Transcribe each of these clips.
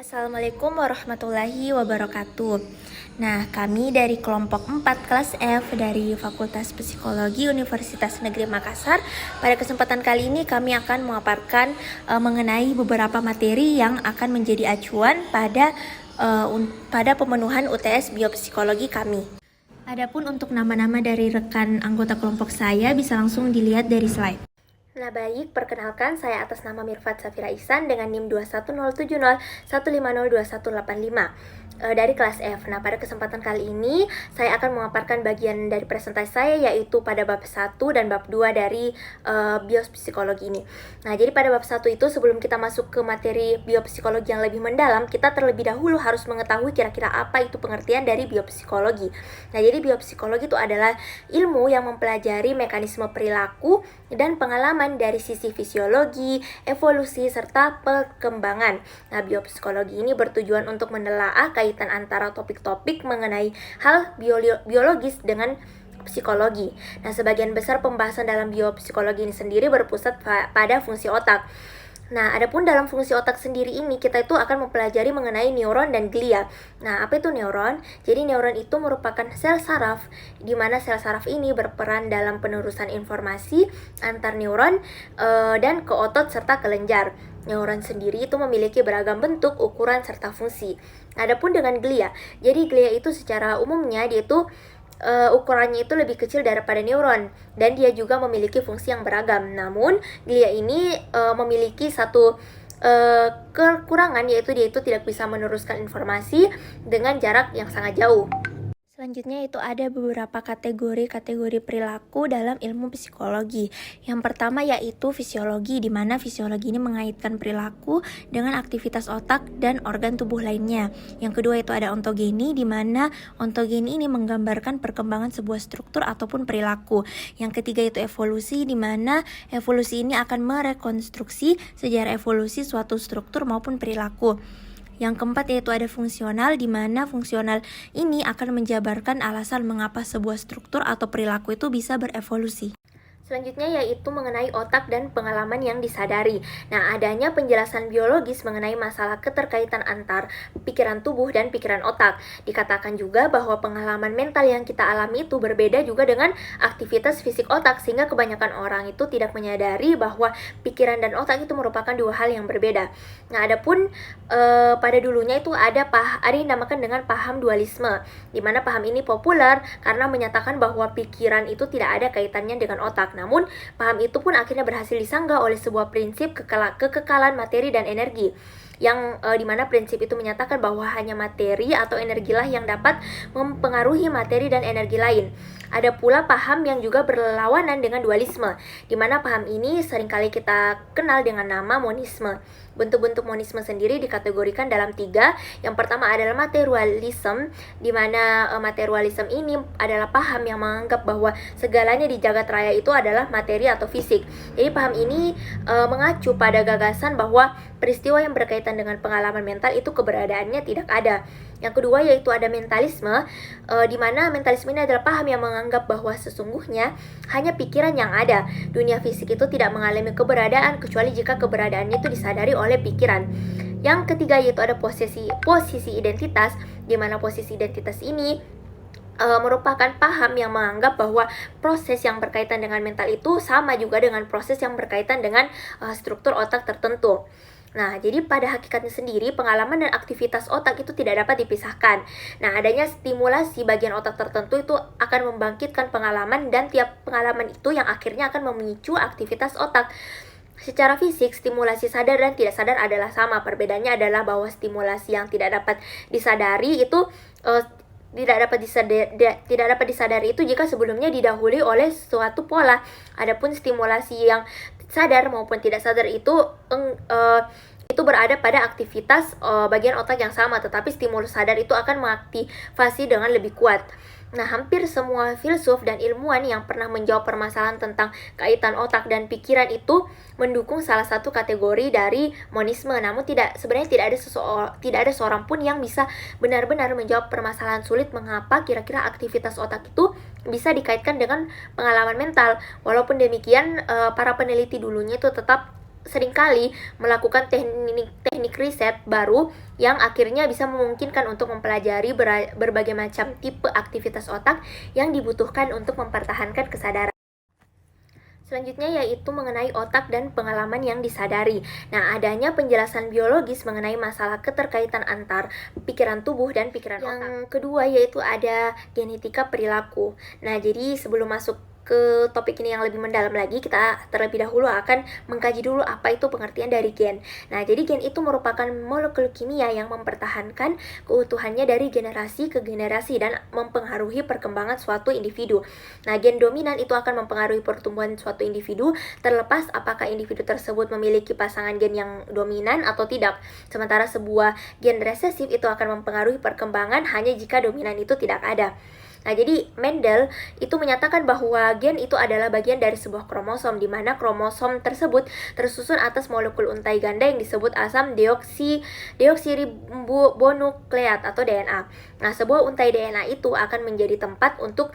Assalamualaikum warahmatullahi wabarakatuh. Nah, kami dari kelompok 4 kelas F dari Fakultas Psikologi Universitas Negeri Makassar. Pada kesempatan kali ini kami akan memaparkan mengenai beberapa materi yang akan menjadi acuan pada pemenuhan UTS Biopsikologi kami. Adapun untuk nama-nama dari rekan anggota kelompok saya bisa langsung dilihat dari slide. Nah baik, perkenalkan saya atas nama Mirfat Safira Ihsan dengan NIM 2107015021885 dari kelas F. Nah pada kesempatan kali ini saya akan memaparkan bagian dari presentasi saya yaitu pada bab 1 dan bab 2 dari biopsikologi ini. Nah jadi pada bab 1 itu sebelum kita masuk ke materi biopsikologi yang lebih mendalam, kita terlebih dahulu harus mengetahui kira-kira apa itu pengertian dari biopsikologi. Nah jadi biopsikologi itu adalah ilmu yang mempelajari mekanisme perilaku dan pengalaman dari sisi fisiologi, evolusi, serta perkembangan. Nah, biopsikologi ini bertujuan untuk menelaah kaitan antara topik-topik mengenai hal biologis dengan psikologi. Nah, sebagian besar pembahasan dalam biopsikologi ini sendiri berpusat pada fungsi otak. Nah, adapun dalam fungsi otak sendiri ini kita itu akan mempelajari mengenai neuron dan glia. Nah, apa itu neuron? Jadi neuron itu merupakan sel saraf, di mana sel saraf ini berperan dalam penerusan informasi antar neuron dan ke otot serta kelenjar. Neuron sendiri itu memiliki beragam bentuk, ukuran, serta fungsi. Adapun dengan glia, jadi glia itu secara umumnya dia itu ukurannya itu lebih kecil daripada neuron dan dia juga memiliki fungsi yang beragam. Namun glia ini memiliki satu kekurangan, yaitu dia itu tidak bisa meneruskan informasi dengan jarak yang sangat jauh. Selanjutnya itu ada beberapa kategori perilaku dalam ilmu psikologi. Yang pertama yaitu fisiologi, di mana fisiologi ini mengaitkan perilaku dengan aktivitas otak dan organ tubuh lainnya. Yang kedua itu ada ontogeni, di mana ontogeni ini menggambarkan perkembangan sebuah struktur ataupun perilaku. Yang ketiga itu evolusi, di mana evolusi ini akan merekonstruksi sejarah evolusi suatu struktur maupun perilaku. Yang keempat yaitu ada fungsional, di mana fungsional ini akan menjabarkan alasan mengapa sebuah struktur atau perilaku itu bisa berevolusi. Selanjutnya yaitu mengenai otak dan pengalaman yang disadari. Nah, adanya penjelasan biologis mengenai masalah keterkaitan antar pikiran tubuh dan pikiran otak. Dikatakan juga bahwa pengalaman mental yang kita alami itu berbeda juga dengan aktivitas fisik otak, sehingga kebanyakan orang itu tidak menyadari bahwa pikiran dan otak itu merupakan dua hal yang berbeda. Nah, adapun pada dulunya itu ada yang dinamakan dengan paham dualisme, di mana paham ini populer karena menyatakan bahwa pikiran itu tidak ada kaitannya dengan otak. Namun, paham itu pun akhirnya berhasil disanggah oleh sebuah prinsip kekekalan materi dan energi, yang dimana prinsip itu menyatakan bahwa hanya materi atau energilah yang dapat mempengaruhi materi dan energi lain. Ada pula paham yang juga berlawanan dengan dualisme, di mana paham ini seringkali kita kenal dengan nama monisme. Bentuk-bentuk monisme sendiri dikategorikan dalam 3. Yang pertama adalah materialism, di mana materialism ini adalah paham yang menganggap bahwa segalanya di jagat raya itu adalah materi atau fisik. Jadi paham ini mengacu pada gagasan bahwa peristiwa yang berkaitan dengan pengalaman mental itu keberadaannya tidak ada. Yang kedua yaitu ada mentalisme, di mana mentalisme ini adalah paham yang menganggap bahwa sesungguhnya hanya pikiran yang ada. Dunia fisik itu tidak mengalami keberadaan kecuali jika keberadaannya itu disadari oleh pikiran. Yang ketiga yaitu ada posisi identitas, di mana posisi identitas ini merupakan paham yang menganggap bahwa proses yang berkaitan dengan mental itu sama juga dengan proses yang berkaitan dengan struktur otak tertentu. Nah, jadi pada hakikatnya sendiri, pengalaman dan aktivitas otak itu tidak dapat dipisahkan. Nah, adanya stimulasi bagian otak tertentu itu akan membangkitkan pengalaman, dan tiap pengalaman itu yang akhirnya akan memicu aktivitas otak. Secara fisik, stimulasi sadar dan tidak sadar adalah sama. Perbedaannya adalah bahwa stimulasi yang tidak dapat disadari itu tidak dapat disadari itu jika sebelumnya didahului oleh suatu pola. Adapun stimulasi yang sadar maupun tidak sadar itu berada pada aktivitas bagian otak yang sama, tetapi stimulus sadar itu akan mengaktifasi dengan lebih kuat. Nah, hampir semua filsuf dan ilmuwan yang pernah menjawab permasalahan tentang kaitan otak dan pikiran itu mendukung salah satu kategori dari monisme. Namun sebenarnya tidak ada seorang pun yang bisa benar-benar menjawab permasalahan sulit mengapa kira-kira aktivitas otak itu bisa dikaitkan dengan pengalaman mental. Walaupun demikian, para peneliti dulunya itu tetap seringkali melakukan teknik riset baru yang akhirnya bisa memungkinkan untuk mempelajari berbagai macam tipe aktivitas otak yang dibutuhkan untuk mempertahankan kesadaran. Selanjutnya yaitu mengenai otak dan pengalaman yang disadari. Nah, adanya penjelasan biologis mengenai masalah keterkaitan antar pikiran tubuh dan pikiran otak. Yang kedua yaitu ada genetika perilaku. Nah, jadi sebelum masuk ke topik ini yang lebih mendalam lagi, kita terlebih dahulu akan mengkaji dulu apa itu pengertian dari gen. Nah, jadi gen itu merupakan molekul kimia yang mempertahankan keutuhannya dari generasi ke generasi dan mempengaruhi perkembangan suatu individu. Nah, gen dominan itu akan mempengaruhi pertumbuhan suatu individu terlepas apakah individu tersebut memiliki pasangan gen yang dominan atau tidak. Sementara sebuah gen resesif itu akan mempengaruhi perkembangan hanya jika dominan itu tidak ada. Nah, jadi Mendel itu menyatakan bahwa gen itu adalah bagian dari sebuah kromosom, di mana kromosom tersebut tersusun atas molekul untai ganda yang disebut asam deoksiribonukleat atau DNA. Nah, sebuah untai DNA itu akan menjadi tempat untuk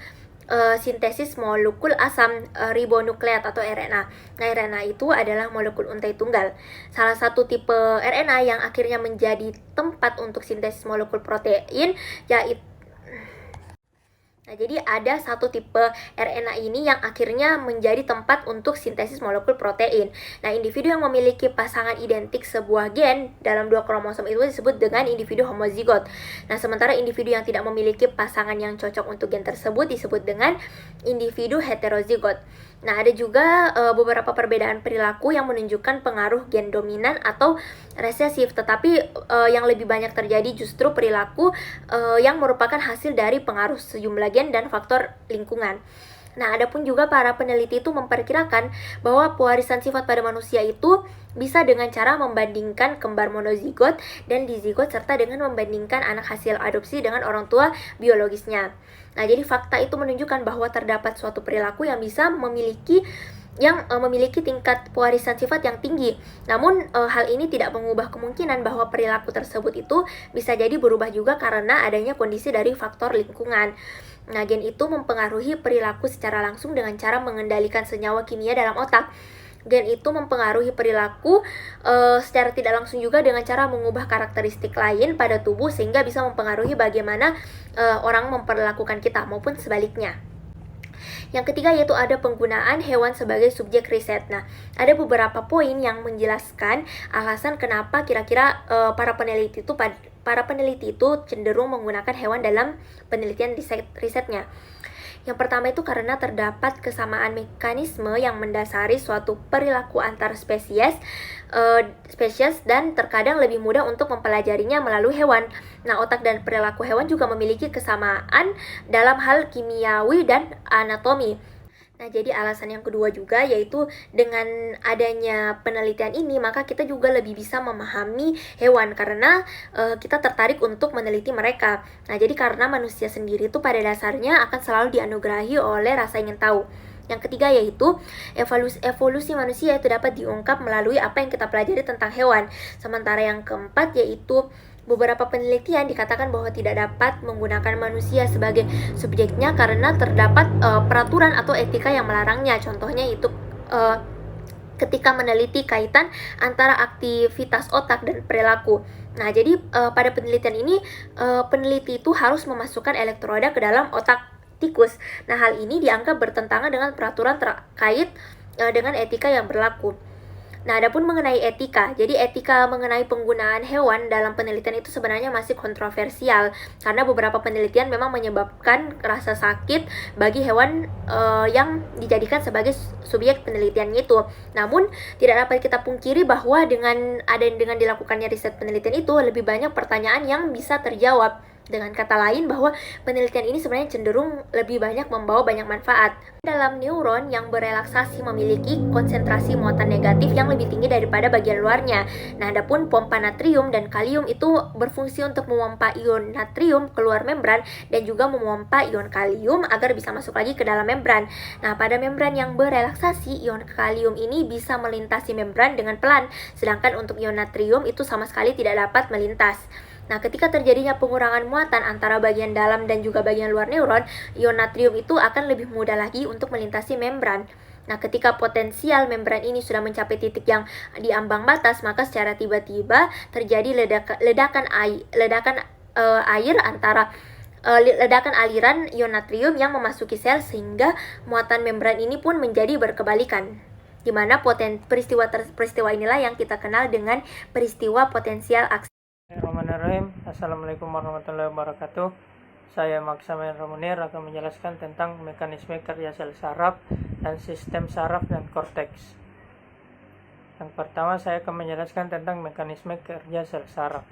sintesis molekul asam ribonukleat atau RNA. Nah, RNA itu adalah molekul untai tunggal. Salah satu tipe RNA yang akhirnya menjadi tempat untuk sintesis molekul protein yaitu Nah, jadi ada satu tipe RNA ini yang akhirnya menjadi tempat untuk sintesis molekul protein. Nah, individu yang memiliki pasangan identik sebuah gen dalam dua kromosom itu disebut dengan individu homozigot. Nah, sementara individu yang tidak memiliki pasangan yang cocok untuk gen tersebut disebut dengan individu heterozigot. Nah, ada juga beberapa perbedaan perilaku yang menunjukkan pengaruh gen dominan atau resesif, tetapi yang lebih banyak terjadi justru perilaku yang merupakan hasil dari pengaruh sejumlah gen dan faktor lingkungan. Nah, adapun juga para peneliti itu memperkirakan bahwa pewarisan sifat pada manusia itu bisa dengan cara membandingkan kembar monozigot dan dizigot serta dengan membandingkan anak hasil adopsi dengan orang tua biologisnya. Nah, jadi fakta itu menunjukkan bahwa terdapat suatu perilaku yang bisa memiliki tingkat pewarisan sifat yang tinggi. Namun hal ini tidak mengubah kemungkinan bahwa perilaku tersebut itu bisa jadi berubah juga karena adanya kondisi dari faktor lingkungan. Nah, gen itu mempengaruhi perilaku secara langsung dengan cara mengendalikan senyawa kimia dalam otak. Gen itu mempengaruhi perilaku secara tidak langsung juga dengan cara mengubah karakteristik lain pada tubuh sehingga bisa mempengaruhi bagaimana orang memperlakukan kita maupun sebaliknya. Yang ketiga yaitu ada penggunaan hewan sebagai subjek riset. Nah, ada beberapa poin yang menjelaskan alasan kenapa kira-kira para peneliti itu cenderung menggunakan hewan dalam penelitian risetnya. Yang pertama itu karena terdapat kesamaan mekanisme yang mendasari suatu perilaku antar spesies dan terkadang lebih mudah untuk mempelajarinya melalui hewan. Nah, otak dan perilaku hewan juga memiliki kesamaan dalam hal kimiawi dan anatomi. Nah, jadi alasan yang kedua juga yaitu dengan adanya penelitian ini maka kita juga lebih bisa memahami hewan karena kita tertarik untuk meneliti mereka. Nah, jadi karena manusia sendiri itu pada dasarnya akan selalu dianugerahi oleh rasa ingin tahu. Yang ketiga yaitu evolusi manusia itu dapat diungkap melalui apa yang kita pelajari tentang hewan. Sementara yang keempat yaitu beberapa penelitian dikatakan bahwa tidak dapat menggunakan manusia sebagai subjeknya karena terdapat peraturan atau etika yang melarangnya. Contohnya itu ketika meneliti kaitan antara aktivitas otak dan perilaku. Nah, jadi pada penelitian ini peneliti itu harus memasukkan elektroda ke dalam otak tikus. Nah, hal ini dianggap bertentangan dengan peraturan terkait dengan etika yang berlaku. Nah, adapun mengenai etika, jadi etika mengenai penggunaan hewan dalam penelitian itu sebenarnya masih kontroversial karena beberapa penelitian memang menyebabkan rasa sakit bagi hewan yang dijadikan sebagai subjek penelitian itu. Namun, tidak dapat kita pungkiri bahwa dengan dilakukannya riset penelitian itu lebih banyak pertanyaan yang bisa terjawab. Dengan kata lain bahwa penelitian ini sebenarnya cenderung lebih banyak membawa banyak manfaat. Dalam neuron yang berelaksasi memiliki konsentrasi muatan negatif yang lebih tinggi daripada bagian luarnya. Nah, adapun pompa natrium dan kalium itu berfungsi untuk memompa ion natrium keluar membran dan juga memompa ion kalium agar bisa masuk lagi ke dalam membran. Nah, pada membran yang berelaksasi, ion kalium ini bisa melintasi membran dengan pelan, sedangkan untuk ion natrium itu sama sekali tidak dapat melintas. Nah, ketika terjadinya pengurangan muatan antara bagian dalam dan juga bagian luar neuron, ion natrium itu akan lebih mudah lagi untuk melintasi membran. Nah, ketika potensial membran ini sudah mencapai titik yang di ambang batas, maka secara tiba-tiba terjadi ledakan aliran ion natrium yang memasuki sel, sehingga muatan membran ini pun menjadi berkebalikan, di mana peristiwa inilah yang kita kenal dengan peristiwa potensial aksi. Bismillahirrahmanirrahim. Assalamualaikum warahmatullahi wabarakatuh. Saya Maksamen Romunir akan menjelaskan tentang mekanisme kerja sel saraf dan sistem saraf dan korteks. Yang pertama, saya akan menjelaskan tentang mekanisme kerja sel saraf.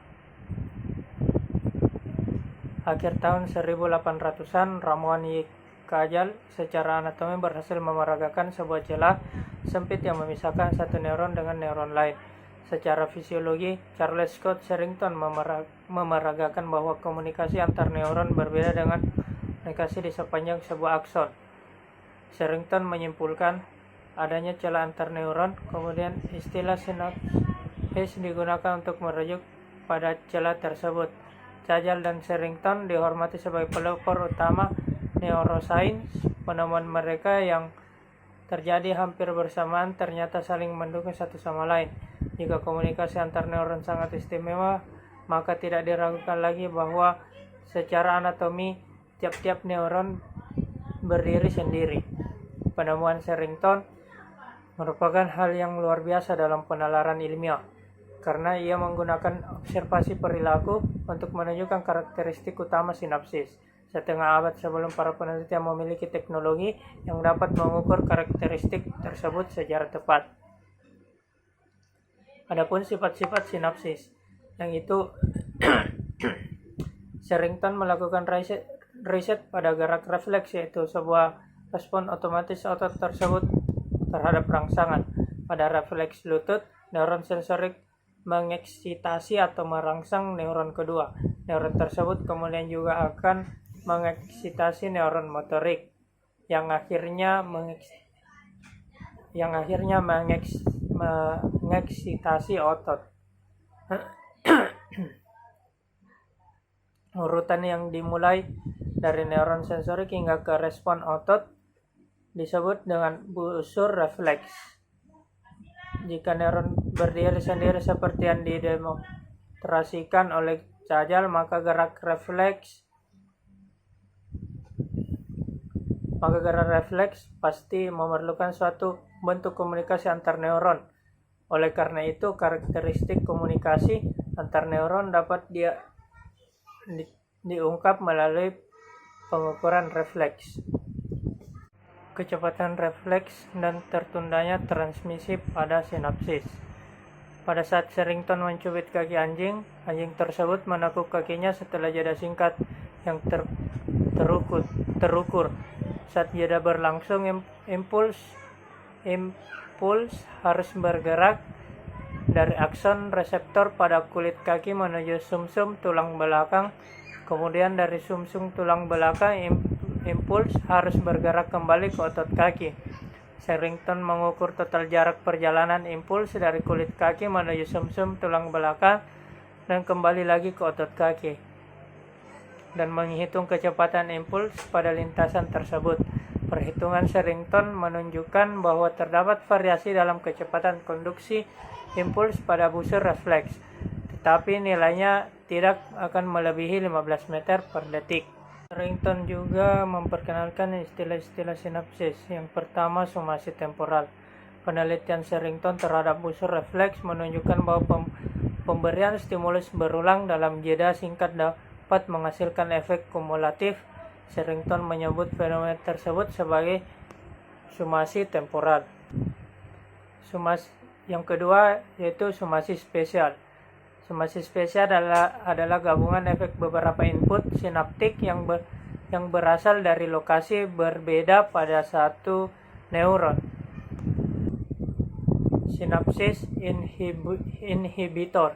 Akhir tahun 1800-an, Ramuan Y. Kajal secara anatomi berhasil memeragakan sebuah celah sempit yang memisahkan satu neuron dengan neuron lain. Secara fisiologi, Charles Scott Sherrington memeragakan bahwa komunikasi antar neuron berbeda dengan komunikasi di sepanjang sebuah akson. Sherrington menyimpulkan adanya celah antar neuron, kemudian istilah sinapsis digunakan untuk merujuk pada celah tersebut. Kajal dan Sherrington dihormati sebagai pelopor utama neurosains. Penemuan mereka yang terjadi hampir bersamaan ternyata saling mendukung satu sama lain. Jika komunikasi antar neuron sangat istimewa, maka tidak diragukan lagi bahwa secara anatomi tiap-tiap neuron berdiri sendiri. Penemuan Sherrington merupakan hal yang luar biasa dalam penalaran ilmiah, karena ia menggunakan observasi perilaku untuk menunjukkan karakteristik utama sinapsis. Setengah abad sebelum para peneliti memiliki teknologi yang dapat mengukur karakteristik tersebut secara tepat. Adapun sifat-sifat sinapsis, yang itu Sherrington melakukan riset pada gerak refleks, yaitu sebuah respon otomatis otot tersebut terhadap rangsangan. Pada refleks lutut, neuron sensorik mengeksitasi atau merangsang neuron kedua. Neuron tersebut kemudian juga akan mengeksitasi neuron motorik, yang akhirnya mengeksitasi otot. Urutan yang dimulai dari neuron sensorik hingga ke respon otot disebut dengan busur refleks. Jika neuron berdiri sendiri seperti yang didemonstrasikan oleh Kajal, maka gerak refleks pasti memerlukan suatu bentuk komunikasi antar neuron. Oleh karena itu, karakteristik komunikasi antar neuron dapat diungkap melalui pengukuran refleks. Kecepatan refleks dan tertundanya transmisi pada sinapsis. Pada saat Sherrington mencubit kaki anjing tersebut menekuk kakinya setelah jeda singkat yang terukur. Saat jeda berlangsung, impuls harus bergerak dari akson reseptor pada kulit kaki menuju sumsum tulang belakang. Kemudian dari sumsum tulang belakang, impuls harus bergerak kembali ke otot kaki. Sherrington mengukur total jarak perjalanan impuls dari kulit kaki menuju sumsum tulang belakang dan kembali lagi ke otot kaki, dan menghitung kecepatan impuls pada lintasan tersebut. Perhitungan Sherrington menunjukkan bahwa terdapat variasi dalam kecepatan konduksi impuls pada busur refleks, tetapi nilainya tidak akan melebihi 15 meter per detik. Sherrington juga memperkenalkan istilah-istilah sinapsis. Yang pertama, somasi temporal. Penelitian Sherrington terhadap busur refleks menunjukkan bahwa pemberian stimulus berulang dalam jeda singkat dapat menghasilkan efek kumulatif. Sherrington menyebut fenomena tersebut sebagai somasi temporal. Yang kedua yaitu somasi spesial. Somasi spesial adalah gabungan efek beberapa input sinaptik yang berasal dari lokasi berbeda pada satu neuron. Sinapsis inhibitor.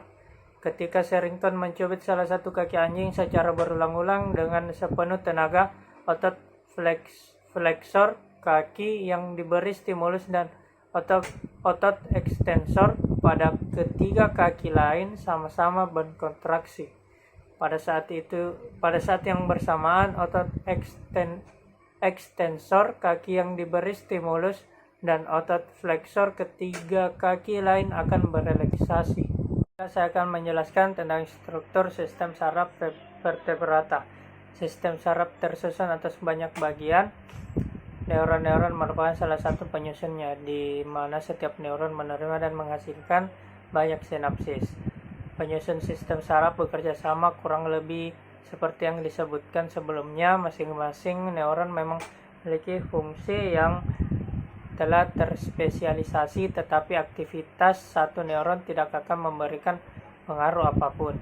Ketika Sherrington mencubit salah satu kaki anjing secara berulang-ulang dengan sepenuh tenaga, otot fleksor kaki yang diberi stimulus dan otot ekstensor pada ketiga kaki lain sama-sama berkontraksi. Pada saat yang bersamaan, otot ekstensor kaki yang diberi stimulus dan otot fleksor ketiga kaki lain akan berelaksasi. Saya akan menjelaskan tentang struktur sistem saraf vertebrata. Sistem saraf tersusun atas banyak bagian. Neuron-neuron merupakan salah satu penyusunnya, di mana setiap neuron menerima dan menghasilkan banyak sinapsis. Penyusun sistem saraf bekerja sama kurang lebih seperti yang disebutkan sebelumnya. Masing-masing neuron memang memiliki fungsi yang telah terspesialisasi, tetapi aktivitas satu neuron tidak akan memberikan pengaruh apapun.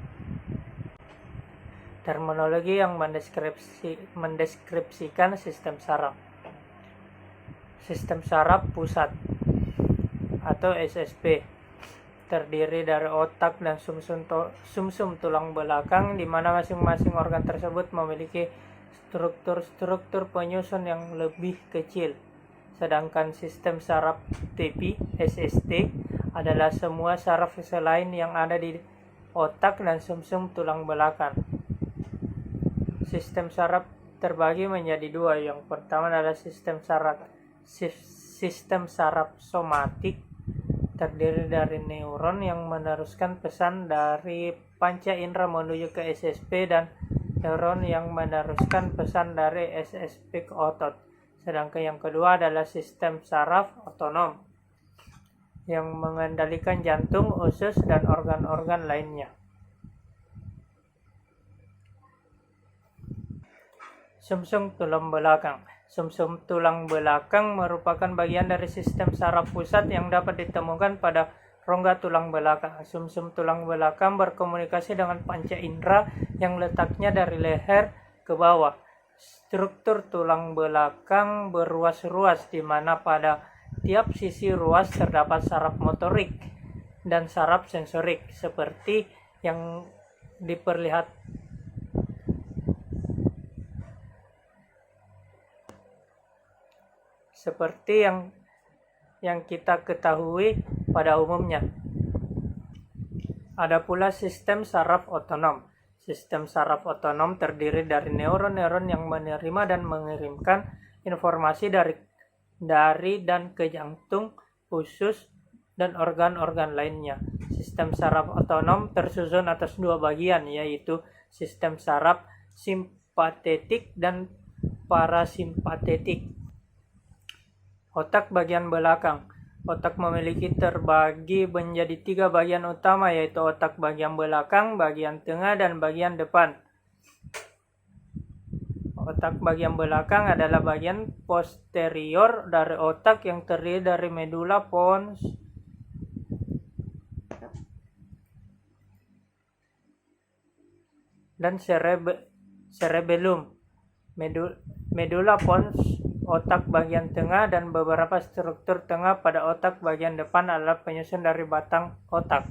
Terminologi yang mendeskripsikan sistem saraf. Sistem saraf pusat atau SSP terdiri dari otak dan sumsum tulang belakang, di mana masing-masing organ tersebut memiliki struktur penyusun yang lebih kecil. Sedangkan sistem saraf TP SST adalah semua saraf selain yang ada di otak dan sumsum tulang belakang. Sistem saraf terbagi menjadi dua. Yang pertama adalah sistem saraf somatik, terdiri dari neuron yang meneruskan pesan dari panca indera menuju ke SSP dan neuron yang meneruskan pesan dari SSP ke otot. Sedangkan yang kedua adalah sistem saraf otonom yang mengendalikan jantung, usus, dan organ-organ lainnya. Sumsum tulang belakang. Sumsum tulang belakang merupakan bagian dari sistem saraf pusat yang dapat ditemukan pada rongga tulang belakang. Sumsum tulang belakang berkomunikasi dengan panca indera yang letaknya dari leher ke bawah. Struktur tulang belakang berruas-ruas, di mana pada tiap sisi ruas terdapat saraf motorik dan saraf sensorik, seperti yang yang kita ketahui pada umumnya. Ada pula sistem saraf otonom. Sistem saraf otonom terdiri dari neuron-neuron yang menerima dan mengirimkan informasi dari dan ke jantung, usus, dan organ-organ lainnya. Sistem saraf otonom tersusun atas dua bagian, yaitu sistem saraf simpatetik dan parasimpatetik. Otak bagian belakang. Otak terbagi menjadi tiga bagian utama, yaitu otak bagian belakang, bagian tengah, dan bagian depan. Otak bagian belakang adalah bagian posterior dari otak yang terdiri dari medula pons dan cerebellum. Medula pons otak bagian tengah dan beberapa struktur tengah pada otak bagian depan adalah penyusun dari batang otak.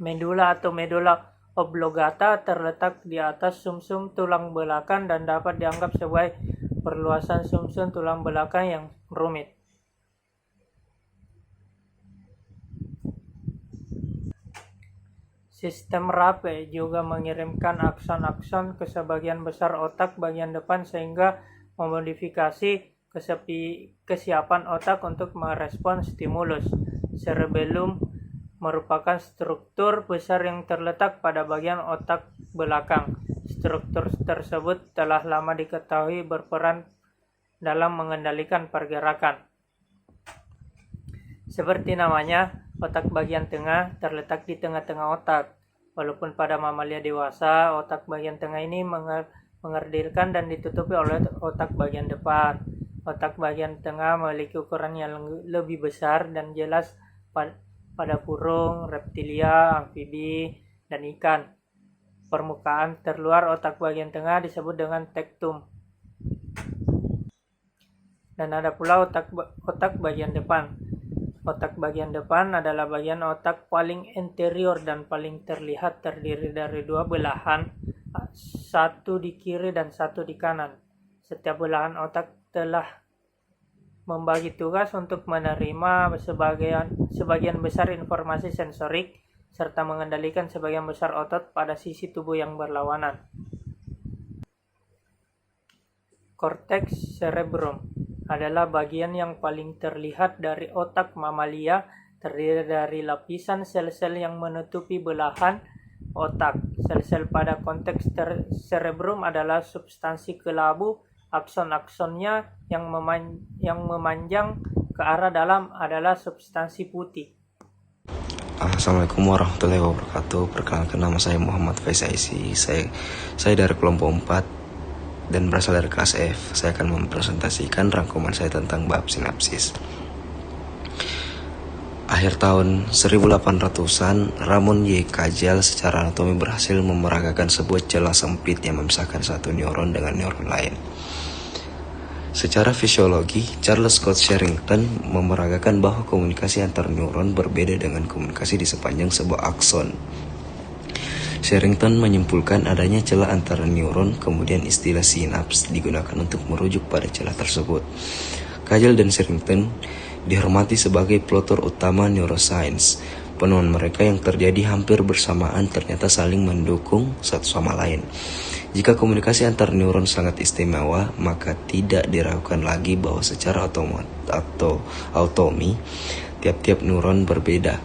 Medula atau medula oblongata terletak di atas sumsum tulang belakang dan dapat dianggap sebagai perluasan sumsum tulang belakang yang rumit. Sistem Rape juga mengirimkan akson-akson ke sebagian besar otak bagian depan sehingga memodifikasi kesiapan otak untuk merespons stimulus. Cerebellum merupakan struktur besar yang terletak pada bagian otak belakang. Struktur tersebut telah lama diketahui berperan dalam mengendalikan pergerakan. Seperti namanya, otak bagian tengah terletak di tengah-tengah otak. Walaupun pada mamalia dewasa, otak bagian tengah ini mengerdilkan dan ditutupi oleh otak bagian depan. Otak bagian tengah memiliki ukuran yang lebih besar dan jelas pada burung, reptilia, amfibi, dan ikan. Permukaan terluar otak bagian tengah disebut dengan tektum. Dan ada pula otak bagian depan. Otak bagian depan adalah bagian otak paling anterior dan paling terlihat, terdiri dari dua belahan, satu di kiri dan satu di kanan. Setiap belahan otak telah membagi tugas untuk menerima sebagian besar informasi sensorik serta mengendalikan sebagian besar otot pada sisi tubuh yang berlawanan. Korteks cerebrum adalah bagian yang paling terlihat dari otak mamalia, terdiri dari lapisan sel-sel yang menutupi belahan otak. Sel-sel pada konteks cerebrum adalah substansi kelabu. Akson-aksonnya yang memanjang ke arah dalam adalah substansi putih. Assalamualaikum warahmatullahi wabarakatuh. Perkenalkan, nama saya Muhammad Faiz Aisi. Saya dari kelompok 4 dan berasal dari kelas F. Saya akan mempresentasikan rangkuman saya tentang bab sinapsis. Akhir tahun 1800-an, Ramon Y. Kajal secara anatomi berhasil memeragakan sebuah celah sempit yang memisahkan satu neuron dengan neuron lain. Secara fisiologi, Charles Scott Sherrington memeragakan bahwa komunikasi antar neuron berbeda dengan komunikasi di sepanjang sebuah akson. Sherrington menyimpulkan adanya celah antara neuron, kemudian istilah sinaps digunakan untuk merujuk pada celah tersebut. Kajal dan Sherrington dihormati sebagai pelopor utama neuroscience. Penemuan mereka yang terjadi hampir bersamaan ternyata saling mendukung satu sama lain. Jika komunikasi antar neuron sangat istimewa, maka tidak diragukan lagi bahwa secara autonomi tiap-tiap neuron berbeda.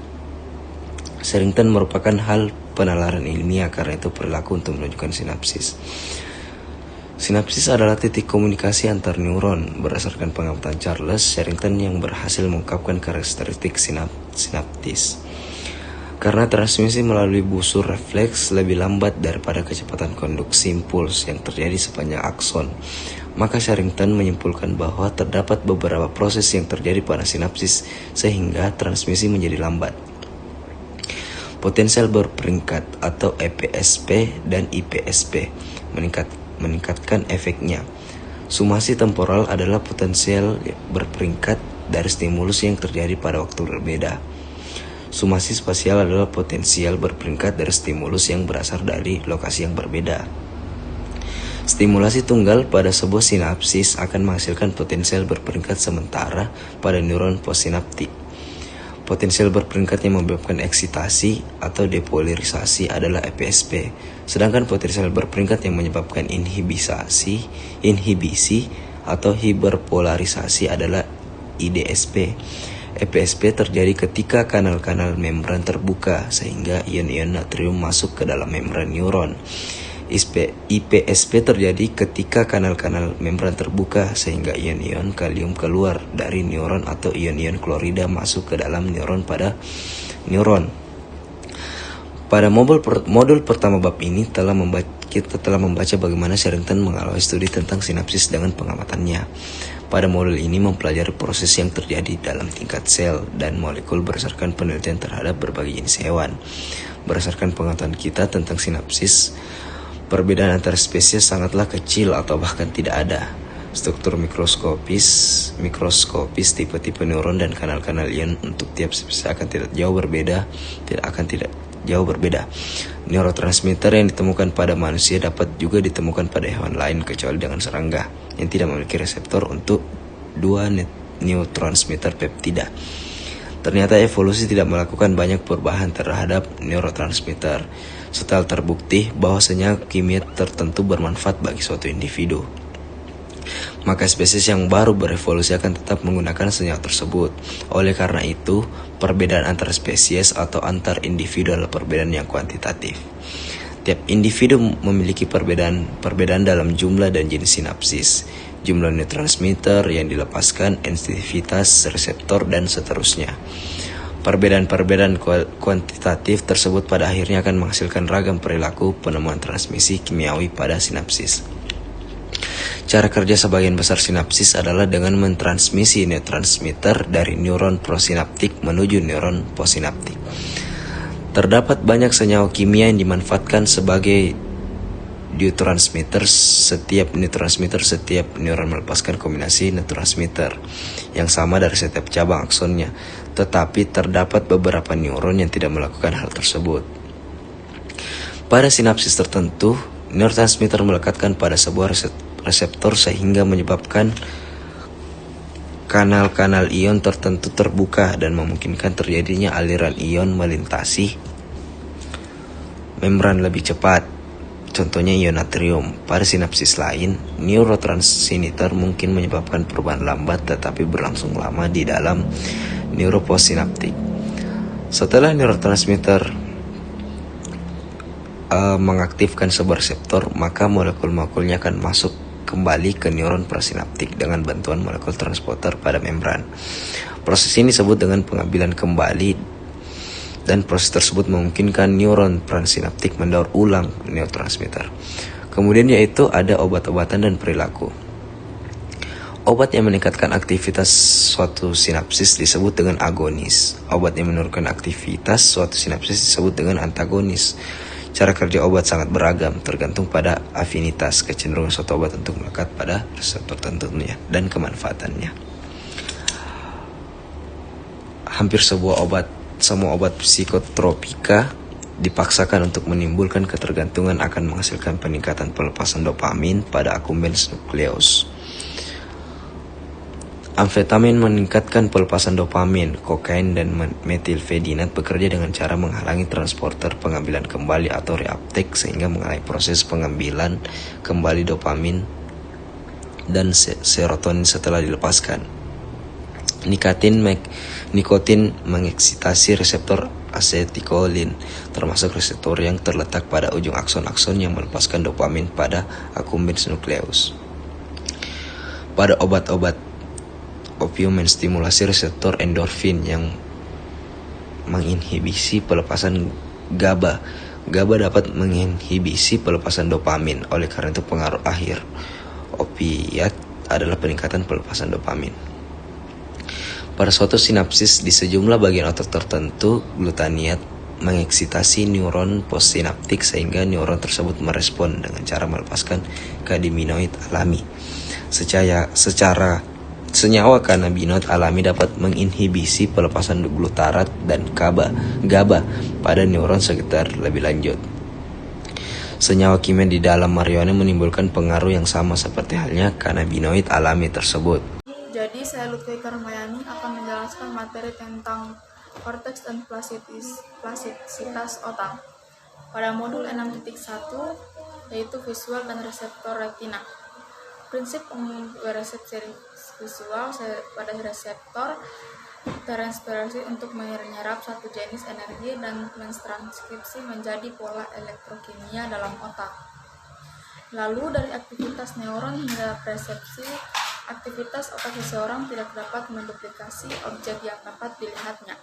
Sherrington merupakan hal penalaran ilmiah, karena itu berlaku untuk menunjukkan sinapsis. Sinapsis adalah titik komunikasi antar neuron. Berdasarkan pengamatan Charles Sherrington yang berhasil mengungkapkan karakteristik sinaptis. Karena transmisi melalui busur refleks lebih lambat daripada kecepatan konduksi impuls yang terjadi sepanjang akson, maka Sherrington menyimpulkan bahwa terdapat beberapa proses yang terjadi pada sinapsis sehingga transmisi menjadi lambat. Potensial berperingkat atau EPSP dan IPSP meningkatkan efeknya. Sumasi temporal adalah potensial berperingkat dari stimulus yang terjadi pada waktu berbeda. Sumasi spasial adalah potensial berperingkat dari stimulus yang berasal dari lokasi yang berbeda. Stimulasi tunggal pada sebuah sinapsis akan menghasilkan potensial berperingkat sementara pada neuron postsinaptik. Potensial berperingkat yang menyebabkan eksitasi atau depolarisasi adalah EPSP, sedangkan potensial berperingkat yang menyebabkan inhibisi atau hiperpolarisasi adalah IDSP. EPSP terjadi ketika kanal-kanal membran terbuka sehingga ion-ion natrium masuk ke dalam membran neuron. IPSP terjadi ketika kanal-kanal membran terbuka sehingga ion-ion kalium keluar dari neuron atau ion-ion klorida masuk ke dalam neuron pada neuron. Pada modul pertama bab ini kita telah membaca bagaimana Sherrington mengalami studi tentang sinapsis dengan pengamatannya. Pada modul ini mempelajari proses yang terjadi dalam tingkat sel dan molekul berdasarkan penelitian terhadap berbagai jenis hewan. Berdasarkan pengetahuan kita tentang sinapsis, perbedaan antar spesies sangatlah kecil atau bahkan tidak ada. Struktur mikroskopis tipe-tipe neuron dan kanal-kanal ion untuk tiap spesies akan tidak jauh berbeda. Neurotransmitter yang ditemukan pada manusia dapat juga ditemukan pada hewan lain kecuali dengan serangga yang tidak memiliki reseptor untuk dua neurotransmitter peptida. Ternyata evolusi tidak melakukan banyak perubahan terhadap neurotransmitter setelah terbukti bahwa senyawa kimia tertentu bermanfaat bagi suatu individu. Maka spesies yang baru berevolusi akan tetap menggunakan senyawa tersebut. Oleh karena itu, perbedaan antar spesies atau antar individu adalah perbedaan yang kuantitatif. Tiap individu memiliki perbedaan dalam jumlah dan jenis sinapsis, jumlah neurotransmitter yang dilepaskan, sensitivitas reseptor, dan seterusnya. Perbedaan-perbedaan kuantitatif tersebut pada akhirnya akan menghasilkan ragam perilaku penemuan transmisi kimiawi pada sinapsis. Cara kerja sebagian besar sinapsis adalah dengan mentransmisi neurotransmitter dari neuron prosinaptik menuju neuron postsinaptik. Terdapat banyak senyawa kimia yang dimanfaatkan sebagai neurotransmitter. Setiap neuron melepaskan kombinasi neurotransmitter yang sama dari setiap cabang aksonnya, tetapi terdapat beberapa neuron yang tidak melakukan hal tersebut. Pada sinapsis tertentu, neurotransmitter melekatkan pada sebuah reseptor sehingga menyebabkan kanal-kanal ion tertentu terbuka dan memungkinkan terjadinya aliran ion melintasi membran lebih cepat. contohnya ion natrium. Pada sinapsis lain, neurotransmitter mungkin menyebabkan perubahan lambat tetapi berlangsung lama di dalam neuropossinaptik. Setelah neurotransmitter mengaktifkan sebuah reseptor, maka molekul-molekulnya akan masuk kembali ke neuron prasinaptik dengan bantuan molekul transporter pada membran. Proses ini disebut dengan pengambilan kembali, dan proses tersebut memungkinkan neuron prasinaptik mendaur ulang neurotransmitter. Kemudian yaitu ada obat-obatan dan perilaku. Obat yang meningkatkan aktivitas suatu sinapsis disebut dengan agonis. Obat yang menurunkan aktivitas suatu sinapsis disebut dengan antagonis. Cara kerja obat sangat beragam, tergantung pada afinitas, kecenderungan suatu obat untuk melekat pada reseptor tertentunya, dan kemanfaatannya. Hampir semua obat psikotropika dipaksakan untuk menimbulkan ketergantungan akan menghasilkan peningkatan pelepasan dopamin pada accumbens nucleus. Amfetamin meningkatkan pelepasan dopamin, kokain dan metilfedinat bekerja dengan cara menghalangi transporter pengambilan kembali atau reuptake sehingga menghalangi proses pengambilan kembali dopamin dan serotonin setelah dilepaskan. Nikotin mengeksitasi reseptor asetilkolin, termasuk reseptor yang terletak pada ujung akson-akson yang melepaskan dopamin pada accumbens nucleus. Pada obat-obat opium menstimulasi reseptor endorfin yang menginhibisi pelepasan GABA. GABA dapat menginhibisi pelepasan dopamin. Oleh karena itu pengaruh akhir opiat adalah peningkatan pelepasan dopamin. Pada suatu sinapsis di sejumlah bagian otot tertentu, glutaniat mengeksitasi neuron postsinaptik sehingga neuron tersebut merespon dengan cara melepaskan cannabinoid alami. Senyawa cannabinoid alami dapat menginhibisi pelepasan glutarat dan GABA pada neuron sekitar lebih lanjut. Senyawa kimia di dalam marijuana menimbulkan pengaruh yang sama seperti halnya cannabinoid alami tersebut. Jadi saya Lutfi Karmayani akan menjelaskan materi tentang korteks dan plastisitas otak. Pada modul 6.1 yaitu visual dan reseptor retina. Prinsip umum resepsi visual pada reseptor transpirasi untuk menyerap satu jenis energi dan mentranskripsi menjadi pola elektrokimia dalam otak. Lalu dari aktivitas neuron hingga persepsi, aktivitas otak seseorang tidak dapat menduplikasi objek yang dapat dilihatnya.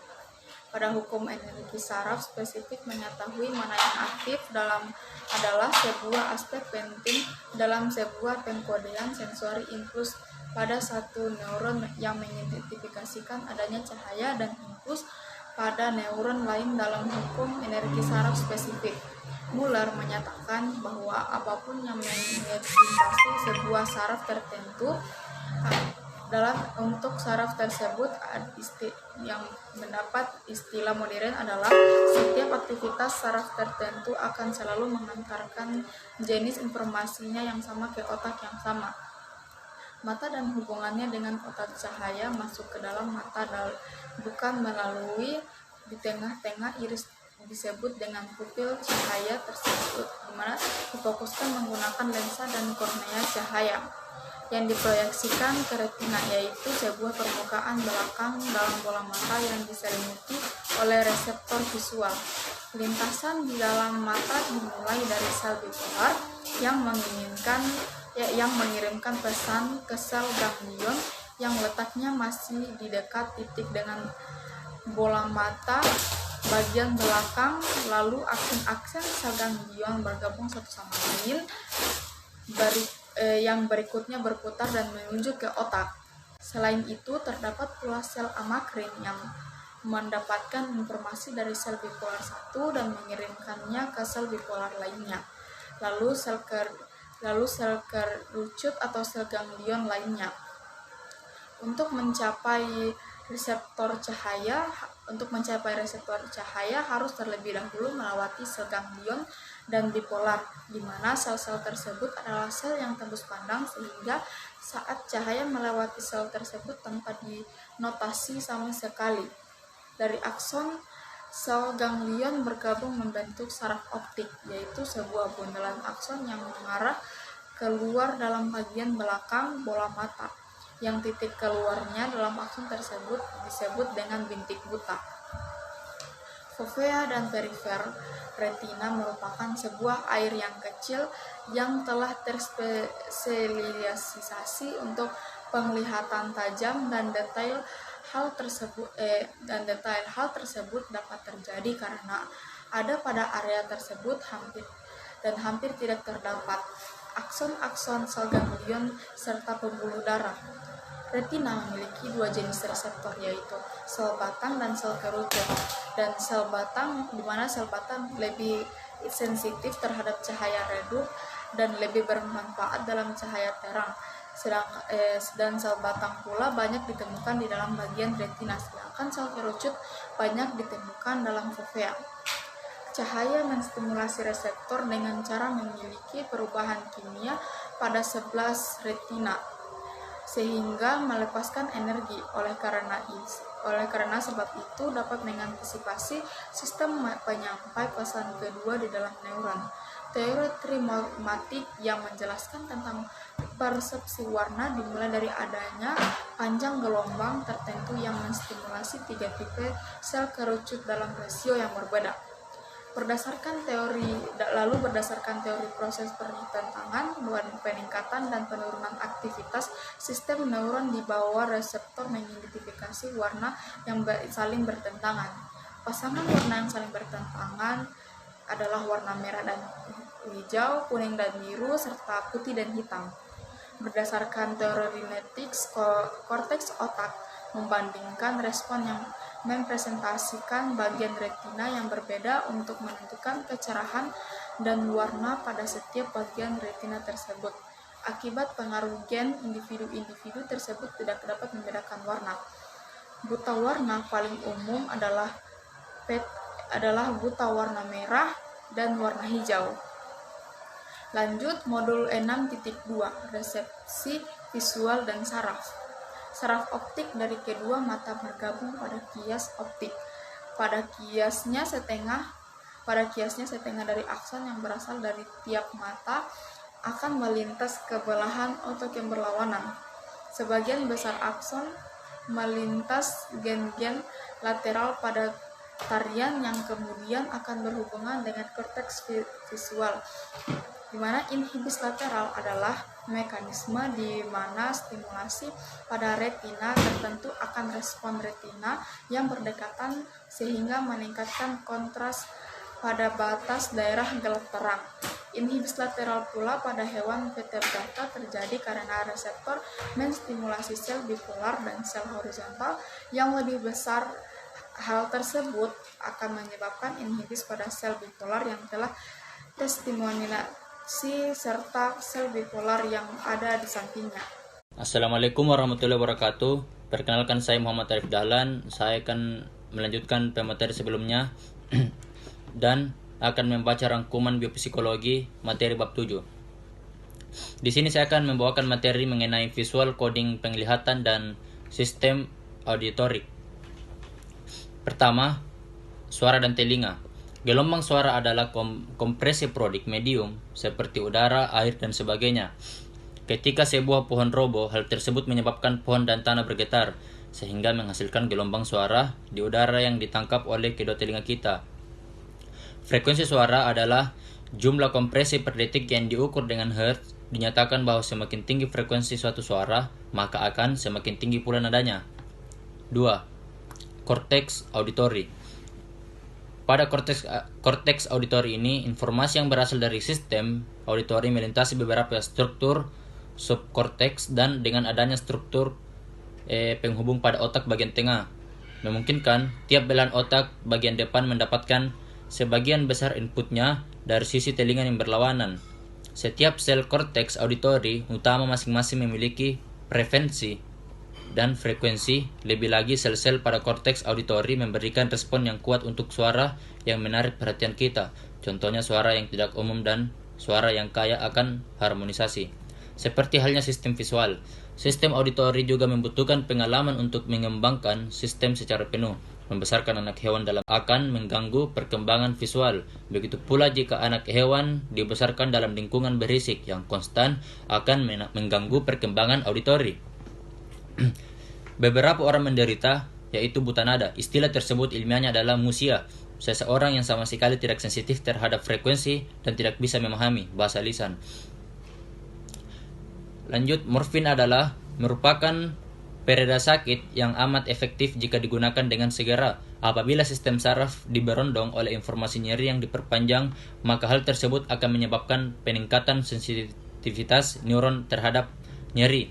Pada hukum energi saraf spesifik mengetahui mana yang aktif adalah sebuah aspek penting dalam sebuah pengkodean sensori impuls pada satu neuron yang mengidentifikasikan adanya cahaya dan impuls pada neuron lain dalam hukum energi saraf spesifik. Muller menyatakan bahwa apapun yang mengeksitasi sebuah saraf tertentu untuk saraf tersebut yang mendapat istilah modern adalah setiap aktivitas saraf tertentu akan selalu mengantarkan jenis informasinya yang sama ke otak yang sama. Mata dan hubungannya dengan otak cahaya masuk ke dalam mata bukan melalui di tengah-tengah iris disebut dengan pupil cahaya tersebut, di mana difokuskan menggunakan lensa dan kornea cahaya yang diproyeksikan ke retina, yaitu sebuah permukaan belakang dalam bola mata yang diselimuti oleh reseptor visual. Lintasan di dalam mata dimulai dari sel bipolar yang mengirimkan pesan ke sel ganglion yang letaknya masih di dekat titik dengan bola mata bagian belakang, lalu aksen-aksen sel ganglion bergabung satu sama lain yang berikutnya berputar dan menuju ke otak. Selain itu, terdapat pula sel amakrin yang mendapatkan informasi dari sel bipolar 1 dan mengirimkannya ke sel bipolar lainnya. Lalu sel kerucut atau sel ganglion lainnya. Untuk mencapai reseptor cahaya harus terlebih dahulu melewati sel ganglion dan bipolar, di mana sel-sel tersebut adalah sel yang tembus pandang, sehingga saat cahaya melewati sel tersebut tanpa dinotasi sama sekali. Dari akson Sel ganglion bergabung membentuk saraf optik, yaitu sebuah bundelan akson yang mengarah keluar dalam bagian belakang bola mata, yang titik keluarnya dalam akson tersebut disebut dengan bintik buta. Fovea dan perifer retina merupakan sebuah air yang kecil yang telah terspesialisasi untuk penglihatan tajam dan detail hal tersebut dapat terjadi karena ada pada area tersebut hampir tidak terdapat akson-akson sel ganglion serta pembuluh darah. Retina memiliki dua jenis reseptor, yaitu sel batang dan sel kerucut. Dan sel batang, di mana sel batang lebih sensitif terhadap cahaya redup dan lebih bermanfaat dalam cahaya terang. Dan sel batang pula banyak ditemukan di dalam bagian retina, sedangkan sel kerucut banyak ditemukan dalam fovea. Cahaya menstimulasi reseptor dengan cara memiliki perubahan kimia pada 11 retina, sehingga melepaskan energi. Oleh karena sebab itu dapat mengantisipasi sistem penyampai pesan kedua di dalam neuron. Teori trimomatik yang menjelaskan tentang persepsi warna dimulai dari adanya panjang gelombang tertentu yang menstimulasi 3 tipe sel kerucut dalam rasio yang berbeda. Berdasarkan teori proses pertentangan, peningkatan dan penurunan aktivitas sistem neuron di bawah reseptor mengidentifikasi warna yang saling bertentangan. Pasangan warna yang saling bertentangan adalah warna merah dan hijau, kuning dan biru, serta putih dan hitam. Berdasarkan teori kinetics, korteks otak membandingkan respon yang mempresentasikan bagian retina yang berbeda untuk menentukan kecerahan dan warna pada setiap bagian retina tersebut. Akibat pengaruh gen, individu-individu tersebut tidak dapat membedakan warna. Buta warna paling umum adalah buta warna merah dan warna hijau. Lanjut, modul 6.2, resepsi visual dan saraf. Saraf optik dari kedua mata bergabung pada kias optik. Pada kiasnya setengah dari akson yang berasal dari tiap mata akan melintas ke belahan otak yang berlawanan. Sebagian besar akson melintas gen-gen lateral pada tarian yang kemudian akan berhubungan dengan korteks visual, di mana inhibis lateral adalah mekanisme di mana stimulasi pada retina tertentu akan respon retina yang berdekatan sehingga meningkatkan kontras pada batas daerah gelap terang. Inhibis lateral pula pada hewan vertebrata terjadi karena reseptor menstimulasi sel bipolar dan sel horizontal yang lebih besar. Hal tersebut akan menyebabkan inhibis pada sel bipolar yang telah testimoniasi serta sel bipolar yang ada di sampingnya. Assalamualaikum warahmatullahi wabarakatuh. Perkenalkan, saya Muhammad Arif Dahlan. Saya akan melanjutkan pemateri sebelumnya dan akan membaca rangkuman biopsikologi materi bab 7. Di sini saya akan membawakan materi mengenai visual coding penglihatan dan sistem auditorik. Pertama, suara dan telinga. Gelombang suara adalah kompresi prodik medium seperti udara, air, dan sebagainya. Ketika sebuah pohon roboh, hal tersebut menyebabkan pohon dan tanah bergetar, sehingga menghasilkan gelombang suara di udara yang ditangkap oleh kedua telinga kita. Frekuensi suara adalah jumlah kompresi per detik yang diukur dengan hertz. Dinyatakan bahwa semakin tinggi frekuensi suatu suara, maka akan semakin tinggi pula nadanya. 2. Korteks auditori. Pada korteks auditori ini, informasi yang berasal dari sistem auditori melintasi beberapa struktur subkorteks dan dengan adanya struktur penghubung pada otak bagian tengah, memungkinkan tiap belahan otak bagian depan mendapatkan sebagian besar inputnya dari sisi telinga yang berlawanan. Setiap sel korteks auditori utama masing-masing memiliki frekuensi dan frekuensi. Lebih lagi, sel-sel pada korteks auditori memberikan respon yang kuat untuk suara yang menarik perhatian kita. Contohnya suara yang tidak umum dan suara yang kaya akan harmonisasi. Seperti halnya sistem visual, sistem auditori juga membutuhkan pengalaman untuk mengembangkan sistem secara penuh. membesarkan anak hewan dalam akan mengganggu perkembangan visual. Begitu pula jika anak hewan dibesarkan dalam lingkungan berisik yang konstan akan mengganggu perkembangan auditori. Beberapa orang menderita yaitu buta nada. Istilah tersebut ilmiahnya adalah musia, seseorang yang sama sekali tidak sensitif terhadap frekuensi dan tidak bisa memahami bahasa lisan. Lanjut, morfin merupakan pereda sakit yang amat efektif jika digunakan dengan segera. Apabila sistem saraf diberondong oleh informasi nyeri yang diperpanjang, maka hal tersebut akan menyebabkan peningkatan sensitivitas neuron terhadap nyeri.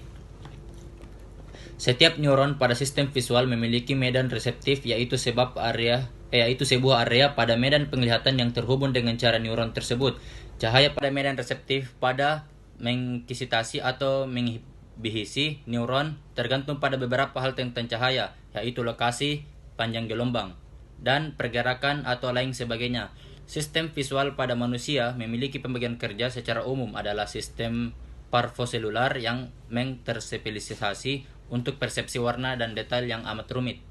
Setiap neuron pada sistem visual memiliki medan reseptif, yaitu sebuah area pada medan penglihatan yang terhubung dengan cara neuron tersebut. Cahaya pada medan reseptif pada mengisitasi atau menghibisi neuron tergantung pada beberapa hal tentang cahaya, yaitu lokasi, panjang gelombang, dan pergerakan atau lain sebagainya. Sistem visual pada manusia memiliki pembagian kerja secara umum adalah sistem parvoselular yang terspesialisasi untuk persepsi warna dan detail yang amat rumit.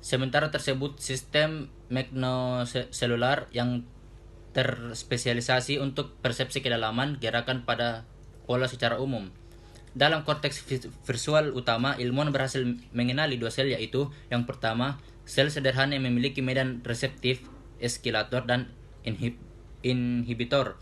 Sementara tersebut sistem magnoselular yang terspesialisasi untuk persepsi kedalaman gerakan pada pola secara umum. Dalam korteks visual utama, ilmuwan berhasil mengenali dua sel, yaitu yang pertama, sel sederhana yang memiliki medan reseptif, eskelator, dan inhibitor.